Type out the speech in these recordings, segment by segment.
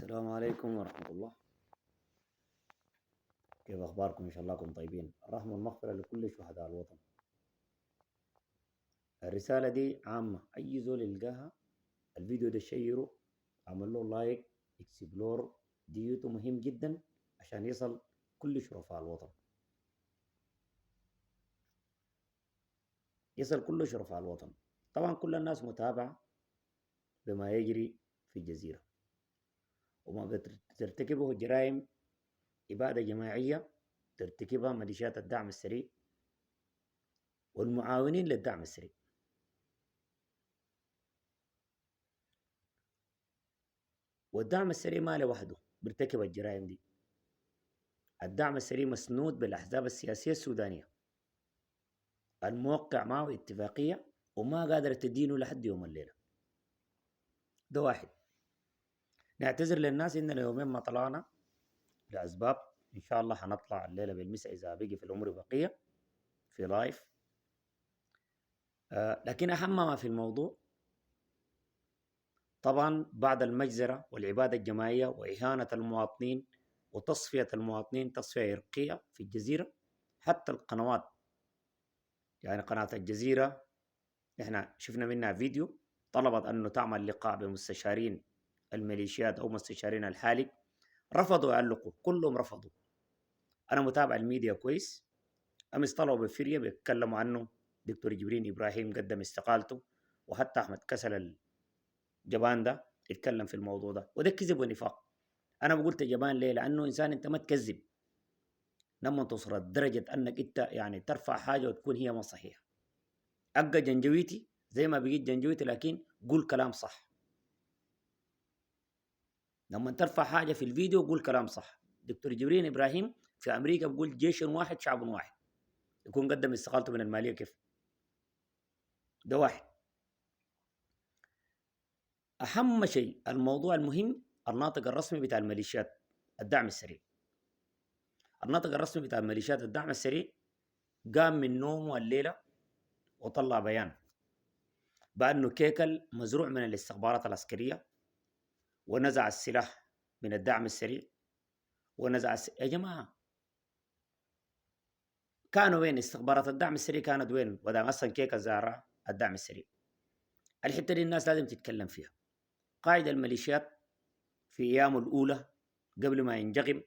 السلام عليكم ورحمة الله. كيف أخباركم؟ إن شاء الله كنتم طيبين. الرحمة والمغفرة لكل شهداء الوطن. الرسالة دي عامة، أي زول يلقاها الفيديو ده شيره، عمل له لايك، اكسبلور، ديوته مهم جدا عشان يصل كل شرفاء الوطن، يصل كل شرفاء الوطن. طبعا كل الناس متابعة بما يجري في الجزيرة، وما بترتكبه جرائم إبادة جماعية ترتكبها ميليشيات الدعم السريع والمعاونين للدعم السريع. والدعم السريع ما لوحده بيرتكب الجرائم دي، الدعم السريع مسنود بالأحزاب السياسية السودانية الموقع معه اتفاقية وما قادرة تدينه لحد يوم الليلة. ده واحد. نعتذر للناس إننا يومين ما طلعنا لأسباب، إن شاء الله حنطلع الليلة بالمساء إذا بقي في العمر بقية في لايف. لكن أهم ما في الموضوع طبعا بعد المجزرة والعبادة الجماعية وإهانة المواطنين وتصفية المواطنين تصفية إرقية في الجزيرة، حتى القنوات، يعني قناة الجزيرة احنا شفنا منها فيديو طلبت أنه تعمل لقاء بمستشارين الميليشيات أو مستشارين الحالي، رفضوا يعلقوا، كلهم رفضوا. أنا متابع الميديا كويس، أمس طلعوا بفرية بيتكلموا عنه، دكتور جبرين إبراهيم قدم استقالته، وحتى أحمد كسل الجبان ده يتكلم في الموضوع ده، وده كذب ونفاق. أنا قلت جبان ليه؟ لأنه إنسان أنت ما تكذب لما توصل لدرجة أنك أنت يعني ترفع حاجة وتكون هي ما صحيحة. أبقى جنجويتي زي ما بقيت جنجويتي، لكن قول كلام صح. لما ترفع حاجة في الفيديو قول كلام صح. دكتور جبرين إبراهيم في أمريكا بقول جيش واحد شعب واحد، يكون قدم استقالته من المالية كيف؟ ده واحد. أهم شيء الموضوع المهم الناطق الرسمي بتاع الميليشيات الدعم السريع. الناطق الرسمي بتاع ميليشيات الدعم السريع قام من نومه الليلة وطلع بيان بأنه كيكل مزروع من الاستخبارات العسكرية ونزع السلاح من الدعم السريع يا جماعة، كانوا وين استخبارات الدعم السريع؟ كانت وين ودام أصلا كيكل زارع الدعم السريع؟ الحتة دي الناس لازم تتكلم فيها. قائد الميليشيات في أيامه الأولى قبل ما ينجغم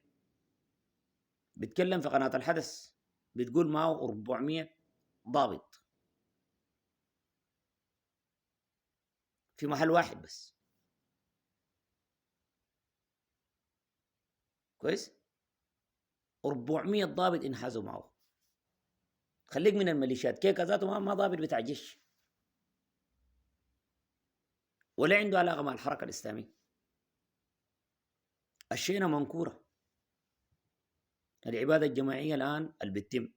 بيتكلم في قناة الحدث، بتقول معه 400 ضابط في محل واحد بس. كويس؟ 400 ضابط انحازوا معه. خليك من الميليشيات، كيكا ذاته ما ضابط بتاع جيش ولا عنده علاقة مع الحركة الإسلامية. الشينة منكورة. العبادة الجماعية الآن البتم،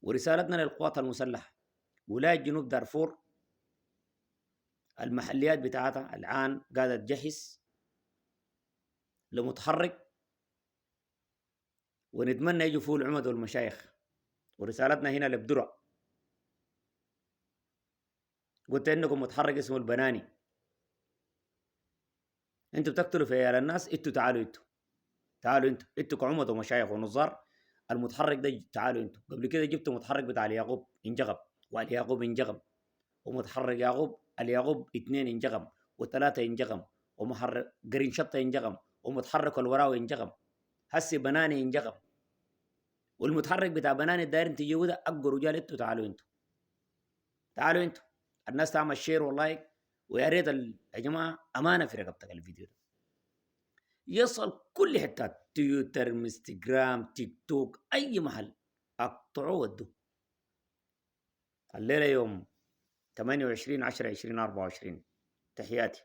ورسالتنا للقوات المسلحة ولاية جنوب دارفور المحليات بتاعتها الآن قاعدة تجهز لمتحرك، ونتمنى يجوا فوق العمد والمشايخ. ورسالتنا هنا لبدرة، قلت انكم متحرك اسمه البناني، انتوا بتقتلوا في عيال الناس، انتوا تعالوا انتوا كعمد ومشايخ ونظار. المتحرك ده تعالوا انتوا. قبل كده جبتوا متحرك بتاع اليعقوب انجغب، واليعقوب انجغم، ومتحرك يعقوب اليعقوب 2 انجغم و3 انجغم، ومحرك قرين شطه انجغم، ومتحرك الوراوي انجغم، هسي بناني انجغم. والمتحرك بتاع بناني داير تجيبوا ده اقوا رجال، انتوا تعالوا انتوا. الناس تعمل شير واللايك، ويا ريت يا جماعه امانه في رقبتك الفيديو ده يصل كل حتات، تويتر، انستغرام، تيك توك، اي محل اقطعوه ودوه. الليله يوم 28/10/2024. تحياتي.